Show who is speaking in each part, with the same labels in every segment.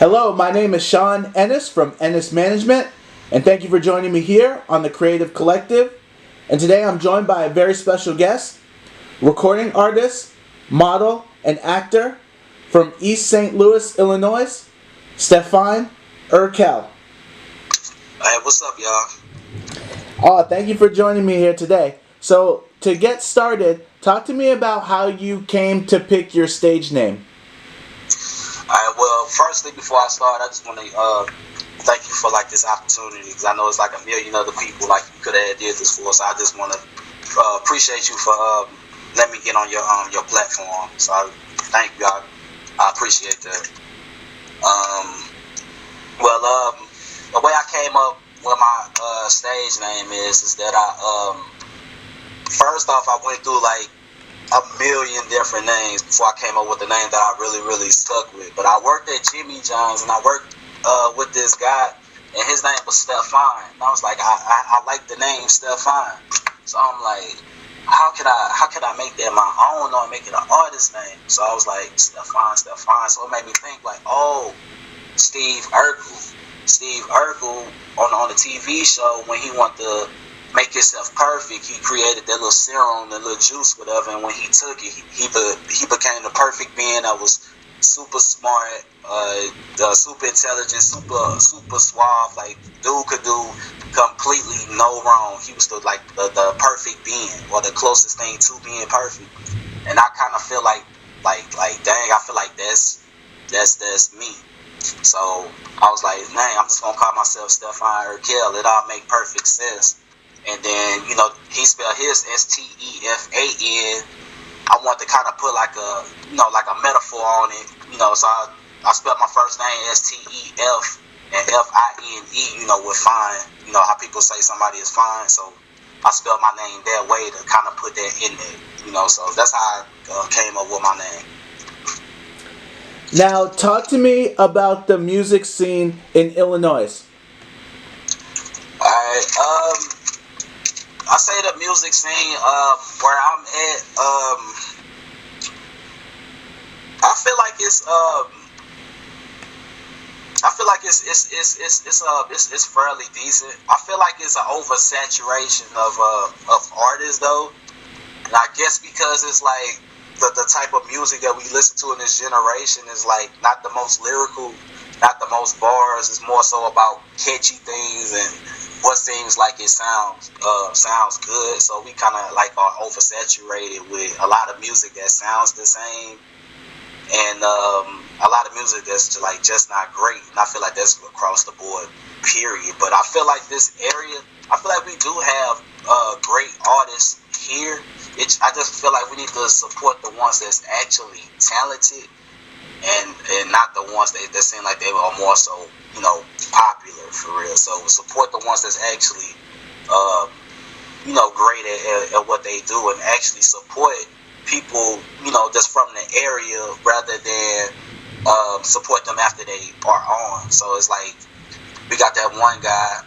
Speaker 1: Hello, my name is Sean Ennis from Ennis Management, and thank you for joining me here on the Creative Collective. And today I'm joined by a very special guest, recording artist, model, and actor from East St. Louis, Illinois, Steffine Urkell.
Speaker 2: Hey, what's up, y'all?
Speaker 1: Oh, thank you for joining me here today. So, to get started, talk to me about how you came to pick your stage name.
Speaker 2: Alright, well, firstly, before I start, I just want to thank you for this opportunity, because I know it's like a million other people you could have did this for. So I just want to appreciate you for letting me get on your platform. So thank you. I appreciate that. The way I came up with my stage name is that first off, I went through a million different names before I came up with the name that I really stuck with. But I worked at Jimmy John's, and I worked with this guy, and his name was Steffine. And I was like, I like the name Steffine. So I'm like, how could I make that my own or make it an artist name? So I was like, Steffine. So it made me think Steve Urkell. Steve Urkell on the TV show, when he wanted to make himself perfect, he created that little serum, that little juice, whatever, and when he took it, he became the perfect being that was super smart, super intelligent, super suave. Dude could do completely no wrong. He was the perfect being, or the closest thing to being perfect. And I kind of feel dang, I feel like that's me. So I was like, dang, I'm just gonna call myself Steffine Urkell. It all make perfect sense. And then, he spelled his Stefan. I wanted to kind of put a metaphor on it, so I spelled my first name Stef and Fine, with fine, how people say somebody is fine. So I spelled my name that way to kind of put that in there, so that's how I came up with my name.
Speaker 1: Now, talk to me about the music scene in Illinois.
Speaker 2: Alright, I say the music scene where I'm at. I feel like it's it's fairly decent. I feel like it's an oversaturation of artists though, and I guess because it's the type of music that we listen to in this generation is not the most lyrical, not the most bars. It's more so about catchy things and what seems like it sounds good. So we kind of are oversaturated with a lot of music that sounds the same, and a lot of music that's just not great. And I feel like that's across the board, period. But I feel like this area, I feel like we do have great artists here. I just feel like we need to support the ones that's actually talented, and not the ones that seem like they are more so popular for real. So support the ones that's actually great at what they do, and actually support people that's from the area, rather than support them after they are on. So it's we got that one guy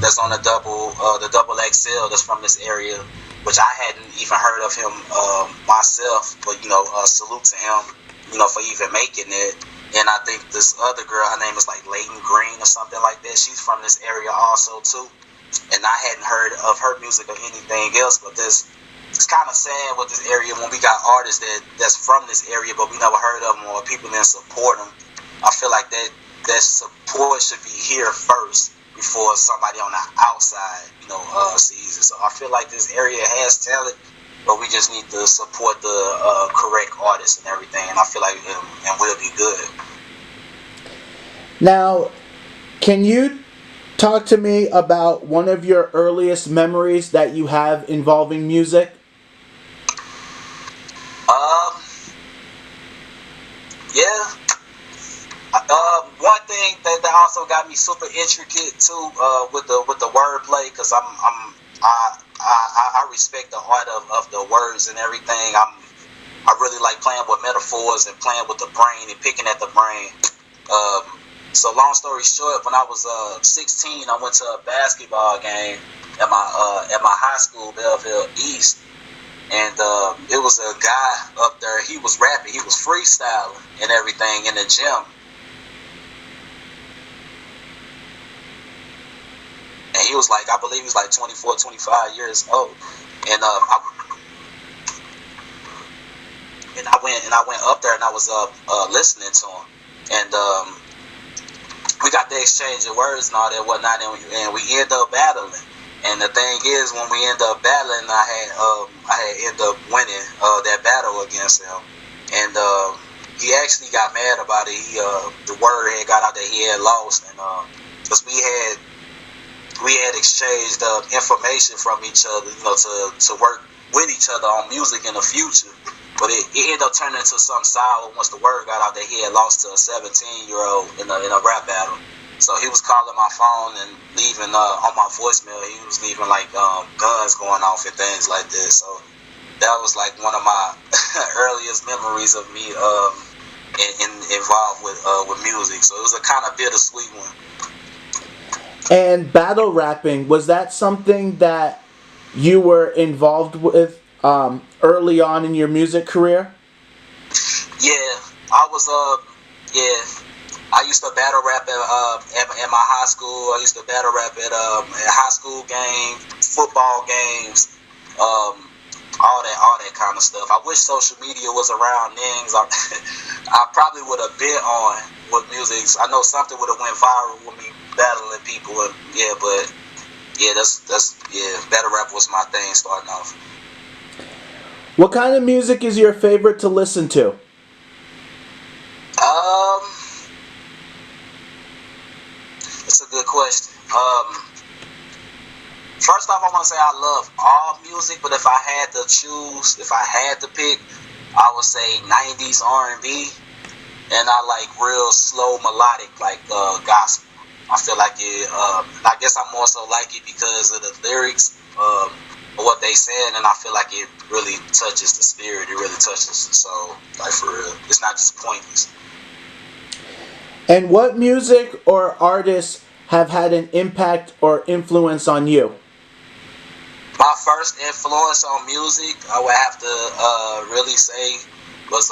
Speaker 2: that's on the double XL that's from this area, which I hadn't even heard of him myself, but salute to him for even making it. And I think this other girl, her name is Leighton Green or something like that. She's from this area also too, and I hadn't heard of her music or anything else. But it's kind of sad with this area when we got artists that's from this area, but we never heard of them, or people didn't support them. I feel like that support should be here first before somebody on the outside sees it. So I feel like this area has talent, but we just need to support the correct artists and everything, and I feel like and we'll be good.
Speaker 1: Now, can you talk to me about one of your earliest memories that you have involving music?
Speaker 2: Yeah. One thing that also got me super intricate too with the wordplay, because I respect the art of the words and everything. I really like playing with metaphors and playing with the brain and picking at the brain. So long story short, when I was 16, I went to a basketball game at my high school, Belleville East, and it was a guy up there. He was rapping, he was freestyling and everything in the gym. and he was like, I believe he was like 24, 25 years old, and I went up there and I was listening to him, and we got the exchange of words and all that whatnot, and we end up battling. And the thing is, when we end up battling, I had ended up winning that battle against him, and he actually got mad about it. The word had got out that he had lost, and because we had exchanged information from each other, to work with each other on music in the future. But it ended up turning into something sour once the word got out that he had lost to a 17-year-old in a rap battle. So he was calling my phone and leaving on my voicemail. He was leaving like guns going off and things like this. So that was like one of my earliest memories of me involved with music. So it was a kind of bittersweet one.
Speaker 1: And battle rapping, was that something that you were involved with early on in your music career?
Speaker 2: Yeah, I was. I used to battle rap at my high school. I used to battle rap at high school games, football games, all that kind of stuff. I wish social media was around then, 'cause I probably would have been on with music. I know something would have went viral with me battling people. But battle rap was my thing starting off.
Speaker 1: What kind of music is your favorite to listen to?
Speaker 2: It's a good question. First off, I want to say I love all music, but if I had to pick, I would say 90s R&B, and I like real slow melodic, like gospel. I feel like it. I guess I more so like it because of the lyrics, what they said, and I feel like it really touches the spirit. It really touches the soul, like for real. It's not just pointless.
Speaker 1: And what music or artists have had an impact or influence on you?
Speaker 2: My first influence on music, I would have to really say, was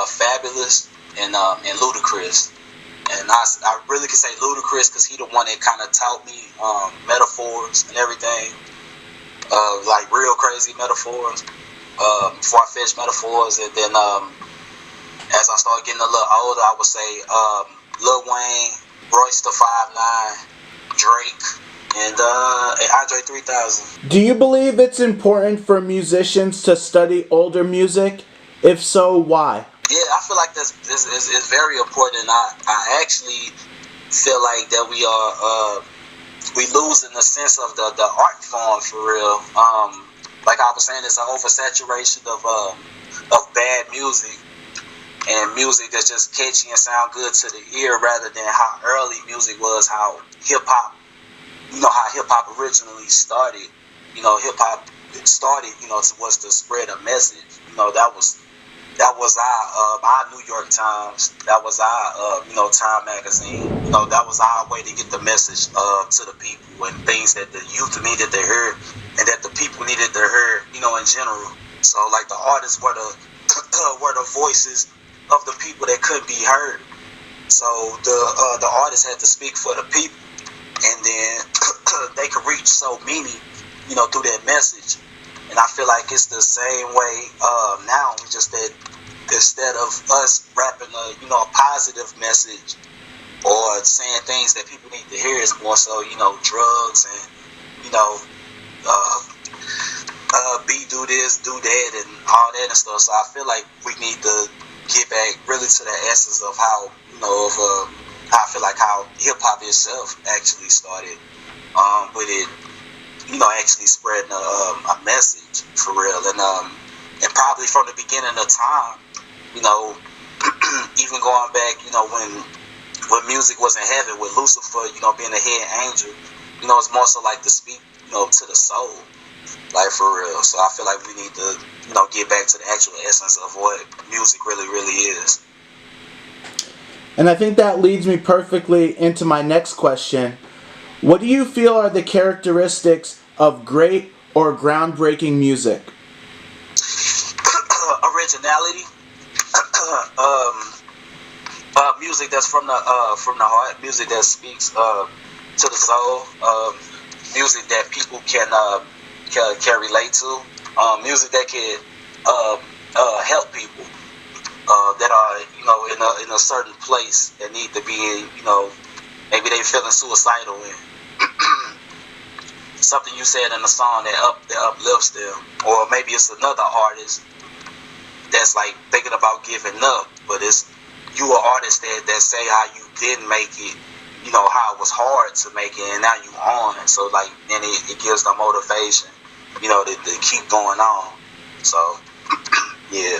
Speaker 2: Fabulous and Ludacris. And I really can say Ludacris because he the one that kind of taught me metaphors and everything, like real crazy metaphors, far-fetched metaphors. And then as I started getting a little older, I would say Lil Wayne, Royce the 5'9", Drake, and Andre 3000.
Speaker 1: Do you believe it's important for musicians to study older music? If so, why?
Speaker 2: Yeah, I feel like this is very important. I actually feel like that we losing the sense of the art form for real. Like I was saying, it's an oversaturation of bad music and music that's just catchy and sound good to the ear, rather than how early music was, how hip hop. How hip hop originally started. Hip hop started. Was to spread a message. That was our New York Times. That was our Time magazine. That was our way to get the message to the people, and things that the youth needed to hear and that the people needed to hear. In general. So like the artists were the voices of the people that couldn't be heard. So the artists had to speak for the people, and then they could reach so many, through that message. And I feel like it's the same way now. Just that instead of us rapping a positive message or saying things that people need to hear, it's more so drugs and do this, do that, and all that and stuff. So I feel like we need to get back really to the essence of how I feel like how hip hop itself actually started with it, actually spreading a message for real, and probably from the beginning of time, even going back, when music was in heaven with Lucifer, being the head angel, it's more so like to speak, to the soul, like for real. So I feel like we need to, get back to the actual essence of what music really, really is.
Speaker 1: And I think that leads me perfectly into my next question. What do you feel are the characteristics of great or groundbreaking music?
Speaker 2: Originality, music that's from the heart, music that speaks to the soul, music that people can relate to, music that can help people that are in a certain place that need to be in, maybe they feeling suicidal and something you said in the song that uplifts them, or maybe it's another artist that's like thinking about giving up, but it's you an artist that say how you didn't make it, how it was hard to make it, and now you on. So like then it gives them motivation, to keep going on. So yeah.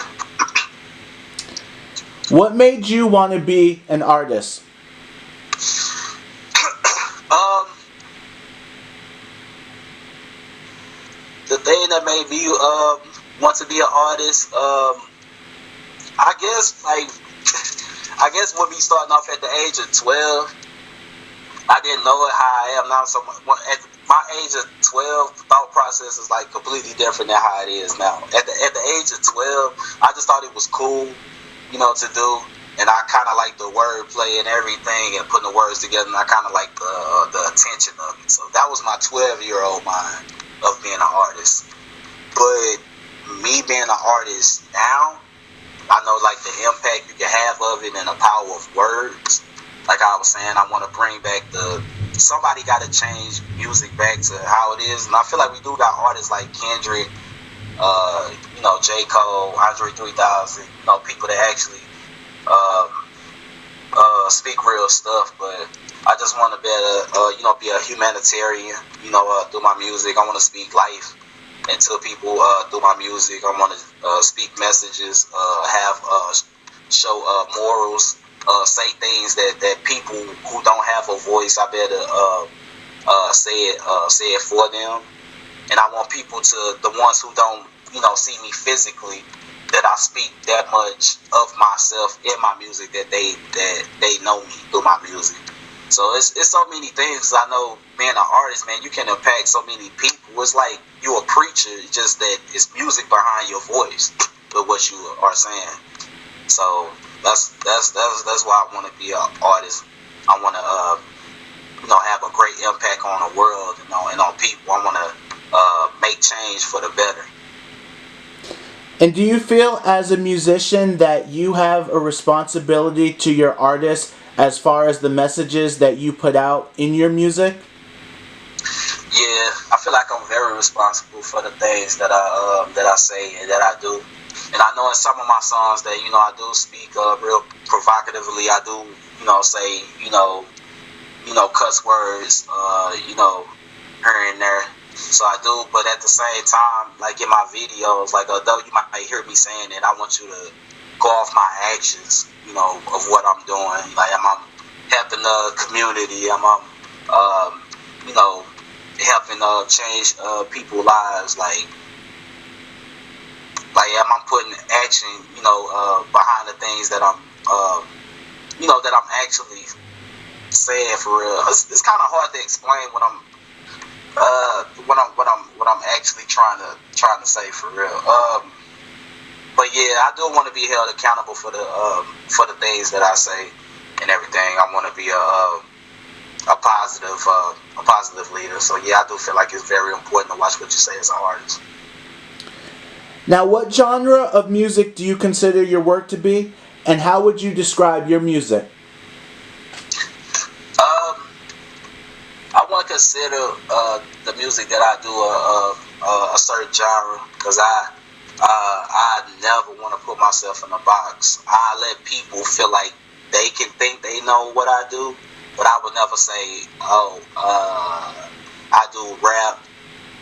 Speaker 1: What made you want to be an artist?
Speaker 2: The thing that made me want to be an artist, I guess with me starting off at the age of 12, I didn't know it how I am now. So at my age of 12, thought process is like completely different than how it is now. At the age of 12, I just thought it was cool, to do, and I kind of like the wordplay and everything, and putting the words together. And I kind of like the attention of it. So that was my 12-year-old mind of being an artist. But me being an artist now, I know like the impact you can have of it and the power of words. Like I was saying, I want to bring back somebody got to change music back to how it is. And I feel like we do got artists like Kendrick, J. Cole, Andre 3000, people that actually speak real stuff. But I just want to be a humanitarian, through my music. I want to speak life into people through my music. I want to speak messages, show morals, say things that people who don't have a voice, I better say it for them. And I want people the ones who don't, see me physically, that I speak that much of myself in my music, that they know me through my music. So it's so many things. I know being an artist, man, you can impact so many people. It's like you a preacher, just that it's music behind your voice with what you are saying. So that's why I want to be an artist. I want to have a great impact on the world, and on people. I want to make change for the better.
Speaker 1: And do you feel as a musician that you have a responsibility to your artists as far as the messages that you put out in your music?
Speaker 2: Yeah, I feel like I'm very responsible for the things that I say and that I do. And I know in some of my songs that I do speak real provocatively. I do say cuss words here and there. So I do, but at the same time, like in my videos, like although you might hear me saying it, I want you to go off my actions, of what I'm doing. Like I'm helping the community. I'm helping change people's lives. Like I'm putting action, behind the things that I'm that I'm actually saying for real. It's kind of hard to explain what I'm actually trying to say for real. But yeah, I do want to be held accountable for the things that I say and everything. I want to be a positive leader. So yeah, I do feel like it's very important to watch what you say as an artist.
Speaker 1: Now, what genre of music do you consider your work to be, and how would you describe your music?
Speaker 2: I want to consider the music that I do a certain genre, because I never want to put myself in a box. I let people feel like they can think they know what I do, but I would never say, I do rap,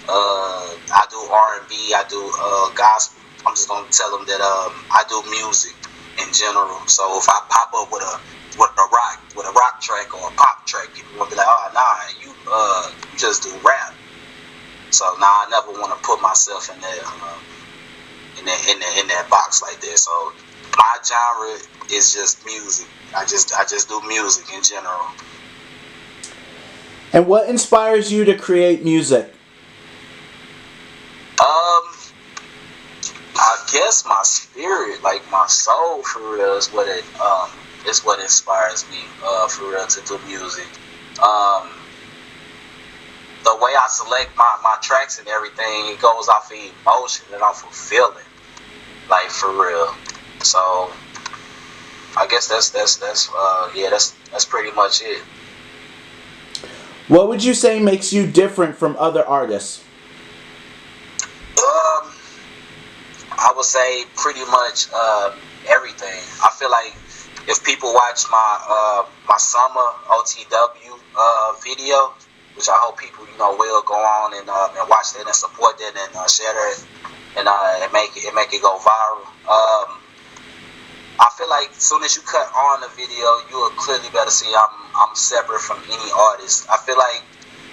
Speaker 2: I do R&B, I do gospel. I'm just gonna tell them that I do music in general. So if I pop up with a rock track or a pop track, people will be like, oh nah, you just do rap. So nah, I never want to put myself in that box like that. So my genre is just music. I just do music in general.
Speaker 1: And what inspires you to create music?
Speaker 2: I guess my spirit, like my soul, for real, is what inspires me, for real, to do music. The the way I select my tracks and everything, it goes off of emotion and off of feeling, like for real. So I guess that's pretty much it.
Speaker 1: What would you say makes you different from other artists?
Speaker 2: I would say pretty much everything. I feel like if people watch my summer OTW video, which I hope people will go on and watch that and support that and share that and make it go viral. I feel like as soon as you cut on the video, you will clearly better see I'm separate from any artist. I feel like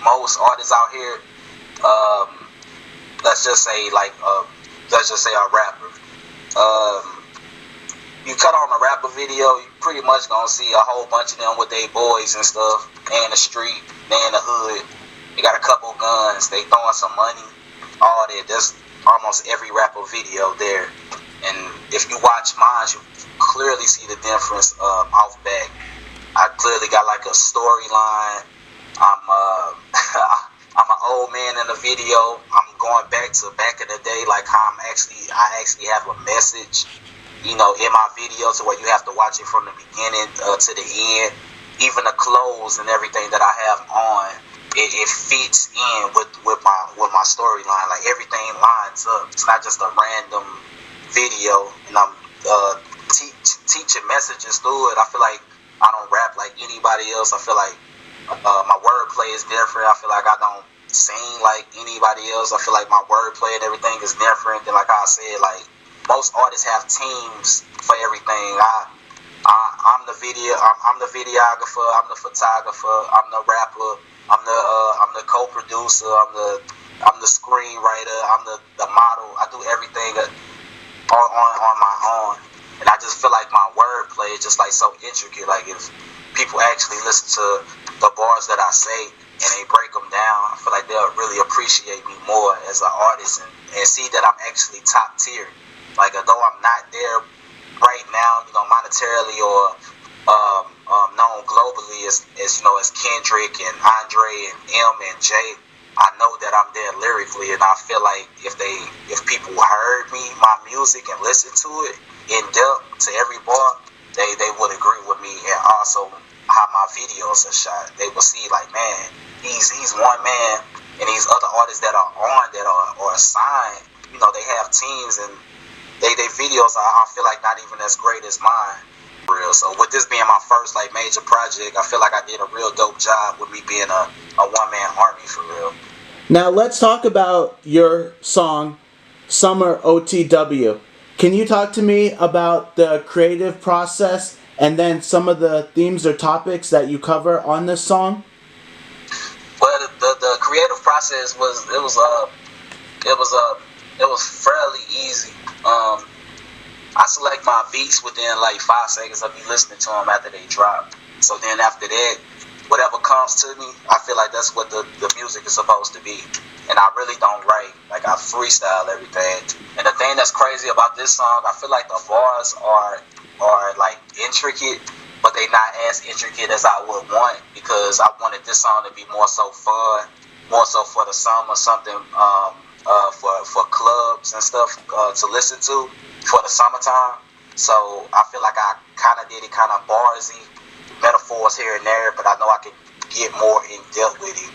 Speaker 2: most artists out here, let's just say a rapper. You cut on a rapper video, you pretty much gonna see a whole bunch of them with their boys and stuff. They in the street, they in the hood. They got a couple guns, they throwing some money, all that. That's almost every rapper video there. And if you watch mine, you clearly see the difference off back. I clearly got like a storyline. I'm an old man in the video. I'm going back in the day, like how I actually have a message, in my video, to where you have to watch it from the beginning to the end. Even the clothes and everything that I have on, it fits in with my storyline. Like everything lines up. It's not just a random video, and I'm teaching messages through it. I feel like I don't rap like anybody else. I feel like my wordplay is different. I feel like I don't sing like anybody else. I feel like my wordplay and everything is different. And like I said, like most artists have teams for everything. I'm the videographer. I'm the photographer. I'm the rapper. I'm the co-producer. I'm the screenwriter. I'm the model. I do everything on my own. And I just feel like my wordplay is just like so intricate. Like if people actually listen to the bars that I say and they break them down, I feel like they'll really appreciate me more as an artist and see that I'm actually top tier. Like although I'm not there right now, monetarily or known globally as Kendrick and Andre and M and J, I know that I'm there lyrically, and I feel like if people heard my music and listened to it in depth to every bar, they would agree with me. And also how my videos are shot, they will see like, man, he's one man, and these other artists that are on that are signed, they have teams, and they videos I feel like not even as great as mine. Real. So with this being my first like major project, I feel like I did a real dope job with me being a one-man army for real.
Speaker 1: Now let's talk about your song Summer OTW. Can you talk to me about the creative process and then some of the themes or topics that you cover on this song?
Speaker 2: Well, the creative process was fairly easy. I select my beats within like 5 seconds of me listening to them after they drop. So then after that, whatever comes to me, I feel like that's what the music is supposed to be. And I really don't write. Like I freestyle everything. And the thing that's crazy about this song, I feel like the bars are like intricate, but they not as intricate as I would want, because I wanted this song to be more so fun, more so for the summer, something for clubs and stuff to listen to for the summertime. So I feel like I kind of did it kind of barsy, metaphors here and there, but I know I could get more in depth with it.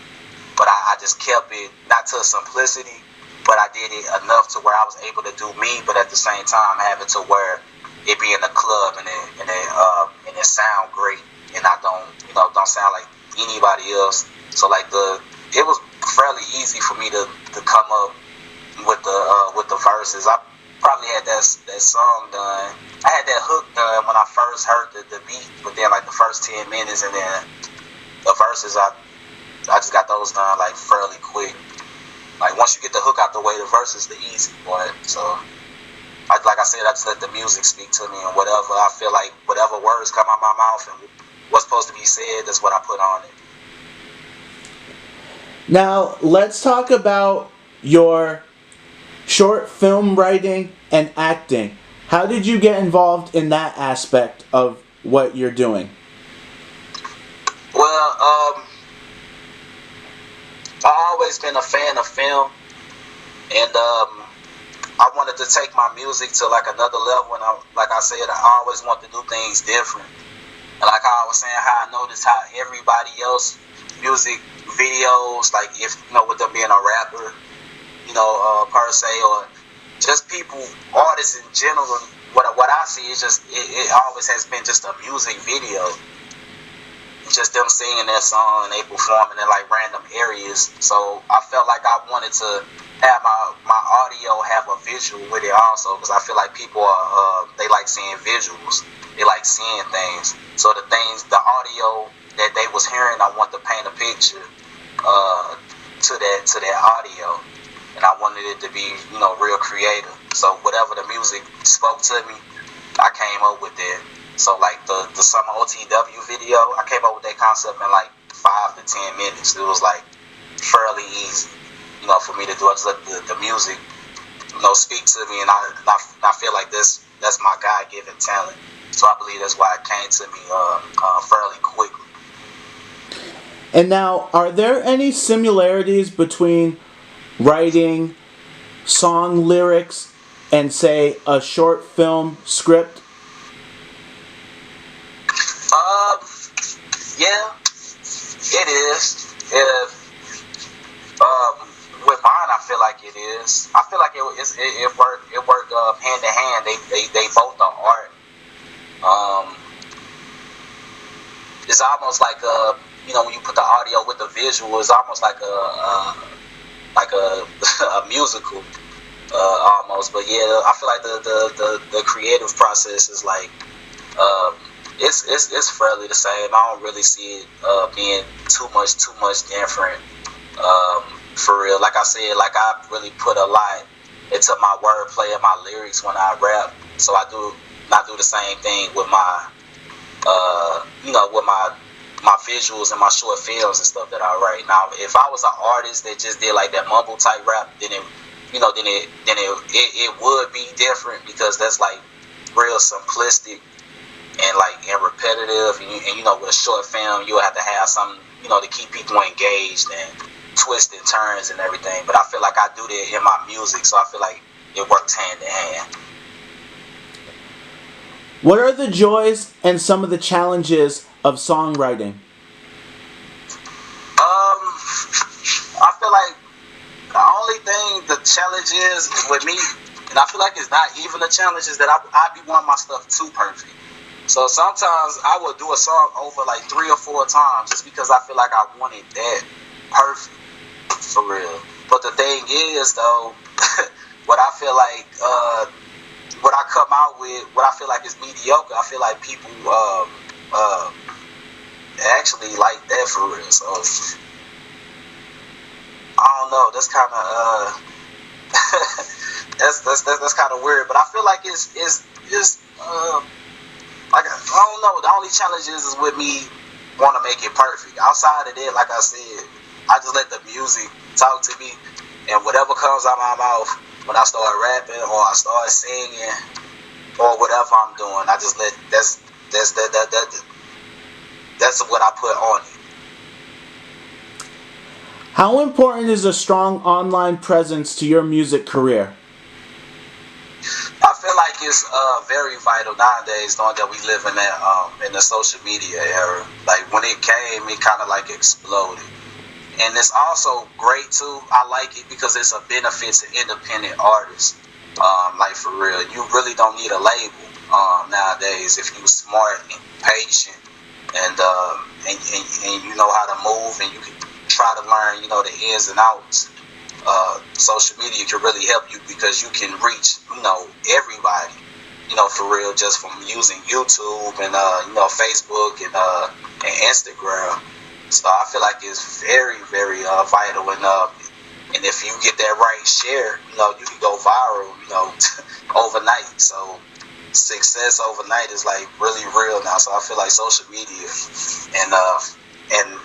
Speaker 2: But I just kept it not to simplicity, but I did it enough to where I was able to do me, but at the same time have it to where it be in the club and it sound great, and I don't sound like anybody else. So like it was fairly easy for me to come up with the verses. I probably had that song done. I had that hook done when I first heard the beat, but then like the first 10 minutes and then the verses, I just got those done like fairly quick. Like once you get the hook out the way, the verse is the easy part. So like I said, I just let the music speak to me, and whatever I feel like, whatever words come out my mouth and what's supposed to be said, that's what I put on it.
Speaker 1: Now let's talk about your short film writing and acting. How did you get involved in that aspect of what you're doing?
Speaker 2: Well, I always been a fan of film, and I wanted to take my music to like another level. And like I said, I always want to do things different. And like I was saying, how I noticed how everybody else music videos, like if with them being a rapper, per se, or just people, artists in general. What I see is just it always has been just a music video. Just them singing their song and they performing in like random areas. So I felt like I wanted to have my audio have a visual with it also, because I feel like people are they like seeing visuals. They like seeing things. So the audio that they was hearing, I want to paint a picture to that audio, and I wanted it to be real creative. So whatever the music spoke to me, I came up with it. So like the summer OTW video, I came up with that concept in like 5 to 10 minutes. It was like fairly easy, for me to do. I just let the music, speak to me, and I feel like that's my God-given talent. So I believe that's why it came to me fairly quickly.
Speaker 1: And now, are there any similarities between writing song lyrics and, say, a short film script?
Speaker 2: Yeah, it is. With mine, I feel like it is. I feel like it worked hand in hand. They both are art. It's almost like when you put the audio with the visual, it's almost like a musical, almost. But yeah, I feel like the creative process is like it's fairly the same. I don't really see it being too much different. For real, like I said, like I really put a lot into my wordplay and my lyrics when I rap. So I do the same thing with my with my visuals and my short films and stuff that I write. Now, if I was an artist that just did like that mumble type rap, then it would be different, because that's like real simplistic and repetitive. And with a short film, you'll have to have something to keep people engaged and twists and turns and everything. But I feel like I do that in my music, so I feel like it works hand in hand.
Speaker 1: What are the joys and some of the challenges of songwriting?
Speaker 2: I feel like the only thing the challenge is with me, and I feel like it's not even a challenge, is that I be wanting my stuff too perfect. So sometimes I will do a song over like 3 or 4 times just because I feel like I want it that perfect, for real. But the thing is, though, what I feel like, what I come out with, what I feel like is mediocre, I feel like people actually like that, for real. So I don't know. That's kind of that's kind of weird. But I feel like it's like, I don't know. The only challenge is with me want to make it perfect. Outside of that, like I said, I just let the music talk to me, and whatever comes out my mouth when I start rapping or I start singing or whatever I'm doing, I just let that's what I put on it.
Speaker 1: How important is a strong online presence to your music career?
Speaker 2: I feel like it's very vital nowadays, knowing that we live in the social media era. Like when it came, it kind of like exploded, and it's also great too. I like it because it's a benefit to independent artists. Like for real, you really don't need a label nowadays if you're smart and patient, and you know how to move, and you can try to learn the ins and outs. Social media can really help you because you can reach everybody, for real, just from using YouTube and Facebook and Instagram. So I feel like it's very, very vital, and if you get that right share, you can go viral, overnight. So success overnight is like really real now. So I feel like social media and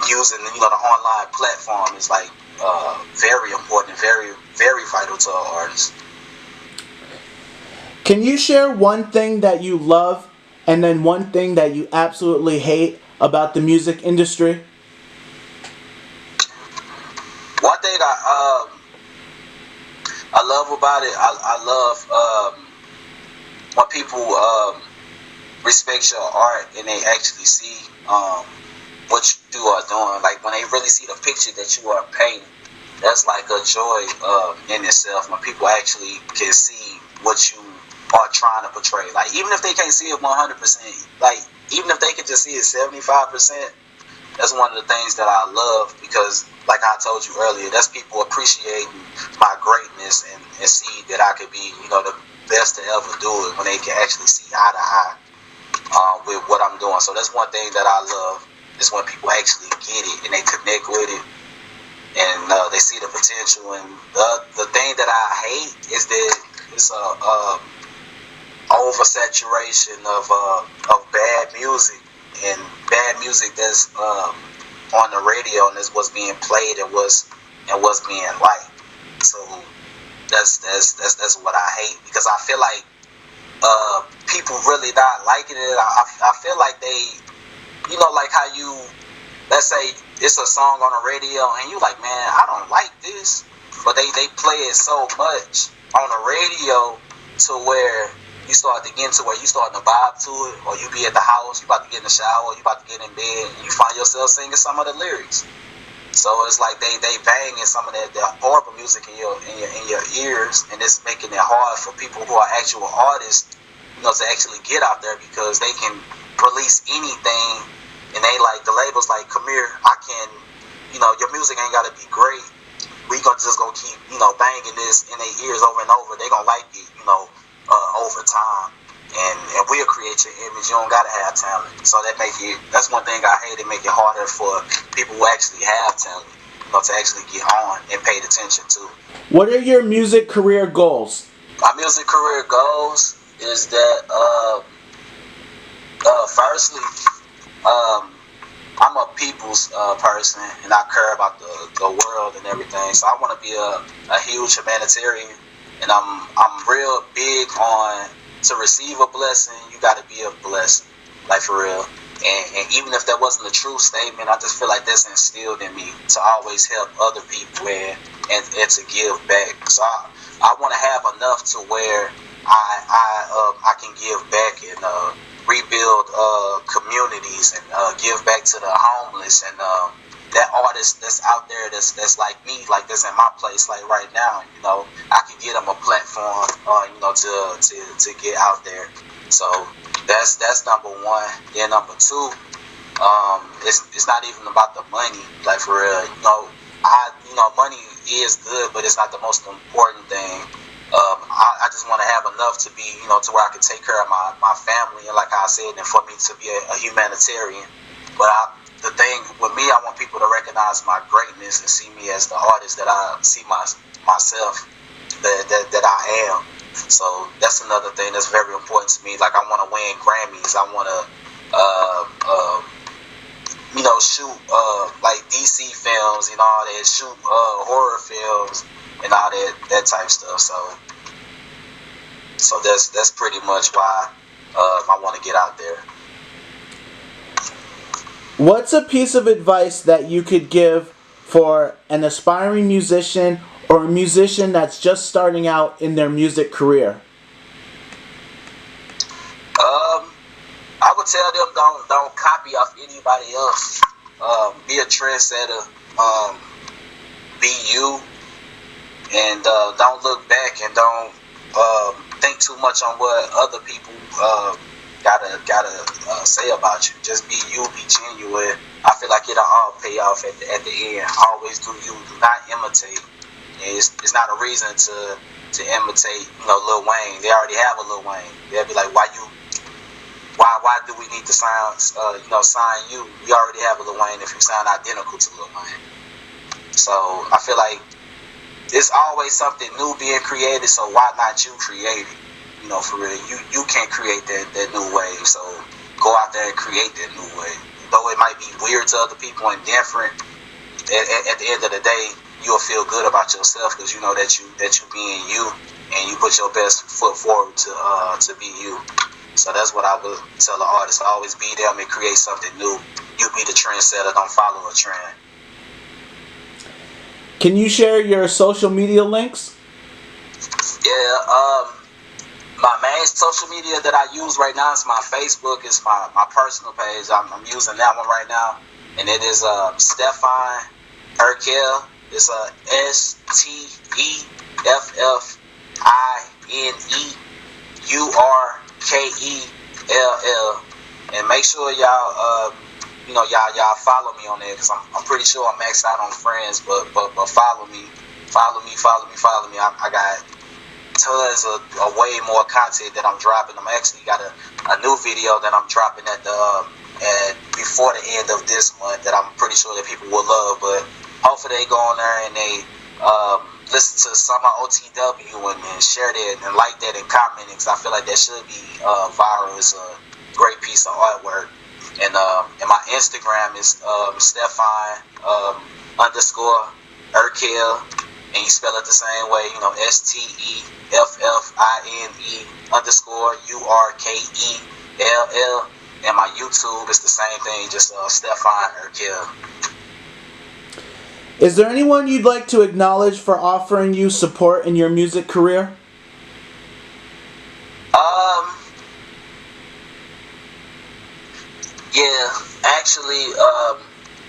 Speaker 2: using the online platform is like very important, very, very vital to our artists.
Speaker 1: Can you share one thing that you love and then one thing that you absolutely hate about the music industry?
Speaker 2: I love about it. I love when people respect your art and they actually see what you are doing. Like when they really see the picture that you are painting, that's like a joy in itself. When people actually can see what you are trying to portray. Like even if they can't see it 100%, like even if they can just see it 75%, that's one of the things that I love because, like I told you earlier, that's people appreciating my greatness and see that I could be, the best to ever do it when they can actually see eye to eye with what I'm doing. So that's one thing that I love is when people actually get it and they connect with it and they see the potential. And the thing that I hate is that it's a oversaturation of bad music and bad music that's on the radio and is what's being played and what's being liked. So that's what I hate because I feel like people really not liking it. I feel like they, like how you, let's say it's a song on the radio and you like, man, I don't like this, but they play it so much on the radio to where you start to get into where you starting to vibe to it, or you be at the house, you about to get in the shower, you about to get in bed, and you find yourself singing some of the lyrics. So it's like they banging some of that horrible music in your ears, and it's making it hard for people who are actual artists, to actually get out there because they can release anything, and they like the labels like, come here, I can, your music ain't gotta be great. We just gonna keep, banging this in their ears over and over. They gonna like it, over time, and we'll create your image. You don't gotta have talent, so that's one thing I hate. It make it harder for people who actually have talent, to actually get on and paid attention to.
Speaker 1: What are your music career goals?
Speaker 2: My music career goals is that firstly, I'm a people's person, and I care about the world and everything. So I want to be a huge humanitarian. And I'm real big on, to receive a blessing, you got to be a blessing, like for real. And even if that wasn't a true statement, I just feel like that's instilled in me to always help other people and to give back. So I want to have enough to where I can give back and rebuild communities and give back to the homeless and that artist that's out there that's like me, like that's in my place, like right now, I can get them a platform, to get out there. So that's number one. Then number two, it's not even about the money, like for real. Money is good, but it's not the most important thing. I just want to have enough to be, to where I can take care of my family, and like I said, and for me to be a humanitarian. But the thing with me, I want people to recognize my greatness and see me as the artist that I see myself, that I am. So that's another thing that's very important to me. Like I want to win Grammys. I want to, shoot like DC films and all that, shoot horror films and all that type stuff. So that's pretty much why I want to get out there.
Speaker 1: What's a piece of advice that you could give for an aspiring musician or a musician that's just starting out in their music career?
Speaker 2: I would tell them don't copy off anybody else. Be a trendsetter. Be you, and don't look back and don't think too much on what other people gotta say about you. Just be you, be genuine. I feel like it'll all pay off at the end. Always do you. Do not imitate. It's not a reason to imitate, Lil Wayne. They already have a Lil Wayne. They'll be like, why do we need to sign you? We already have a Lil Wayne if you sound identical to Lil Wayne. So I feel like there's always something new being created. So why not you create it? For real, you can't create that new wave, so go out there and create that new wave. Though it might be weird to other people and different, at the end of the day, you'll feel good about yourself because you know that you being you, and you put your best foot forward to be you. So that's what I would tell the artists: always be them and create something new. You be the trendsetter, don't follow a trend.
Speaker 1: Can you share your social media links?
Speaker 2: My main social media that I use right now is my Facebook. It's my personal page. I'm using that one right now, and it is Steffine Urkell. It's STEFFINEURKELL, and make sure y'all y'all follow me on there, because I'm pretty sure I'm maxed out on friends, but follow me. I got tons of way more content that I'm dropping. I'm actually got a new video that I'm dropping at before the end of this month that I'm pretty sure that people will love. But hopefully they go on there and they listen to Summer OTW and share that and like that and comment it, because I feel like that should be viral. It's a great piece of artwork. And my Instagram is Steffine _Urkell. And you spell it the same way, STEFFINE_URKELL. And my YouTube is the same thing, just Steffine Urkell.
Speaker 1: Is there anyone you'd like to acknowledge for offering you support in your music career?
Speaker 2: Yeah, actually,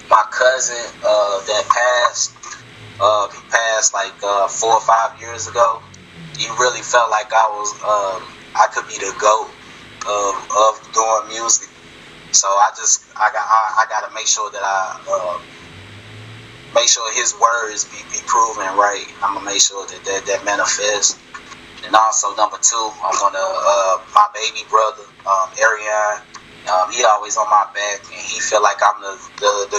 Speaker 2: my cousin that passed. He passed like 4 or 5 years ago. He really felt like I could be the GOAT of doing music. So I gotta make sure that make sure his words be proven right. I'm gonna make sure that manifests. And also number 2, I'm gonna my baby brother Ariane. He always on my back, and he feel like I'm the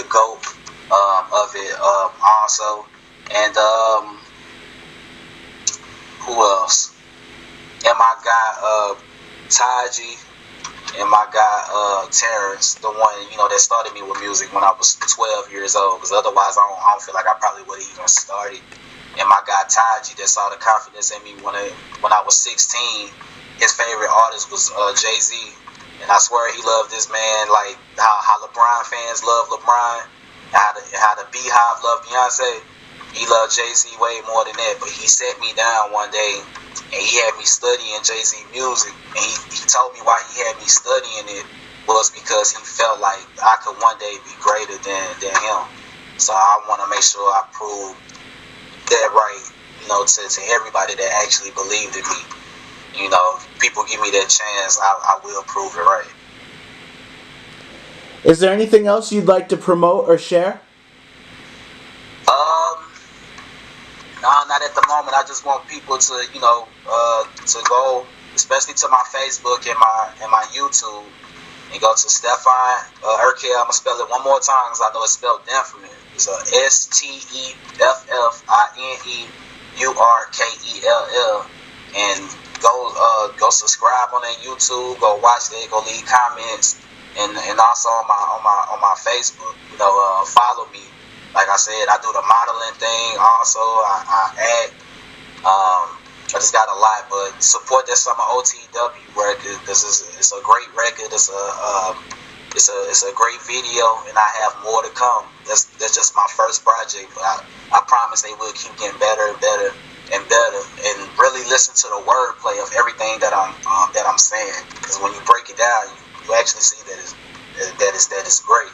Speaker 2: GOAT of it also. And who else? And my guy Taji, and my guy Terrence, the one that started me with music when I was 12 years old. Because otherwise, I don't feel like I probably would have even started. And my guy Taji, that saw the confidence in me when I was 16. His favorite artist was Jay-Z, and I swear he loved this man like how LeBron fans love LeBron, how the Beehive love Beyonce. He loved Jay-Z way more than that, but he sat me down one day and he had me studying Jay-Z music, and he told me why he had me studying it was because he felt like I could one day be greater than him. So I want to make sure I prove that right, to everybody that actually believed in me. People give me that chance, I will prove it right.
Speaker 1: Is there anything else you'd like to promote or share?
Speaker 2: No, not at the moment. I just want people to, to go, especially to my Facebook and my YouTube, and go to Steffine Urkell. I'm gonna spell it one more time because I know it's spelled different. It's STEFFINEURKELL, and go subscribe on that YouTube. Go watch that. Go leave comments, and also on my Facebook. Follow me. Like I said, I do the modeling thing. Also, I act. I just got a lot, but support that Summer OTW record. This it's a great record. It's a great video, and I have more to come. That's just my first project, but I promise they will keep getting better and better and better. And really listen to the wordplay of everything that I'm saying, because when you break it down, you actually see that it's great.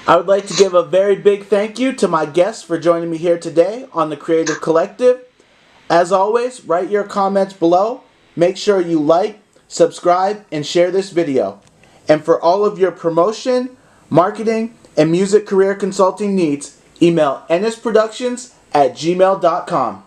Speaker 1: I would like to give a very big thank you to my guests for joining me here today on the Creative Collective. As always, write your comments below. Make sure you like, subscribe, and share this video. And for all of your promotion, marketing, and music career consulting needs, email ennisproductions@gmail.com.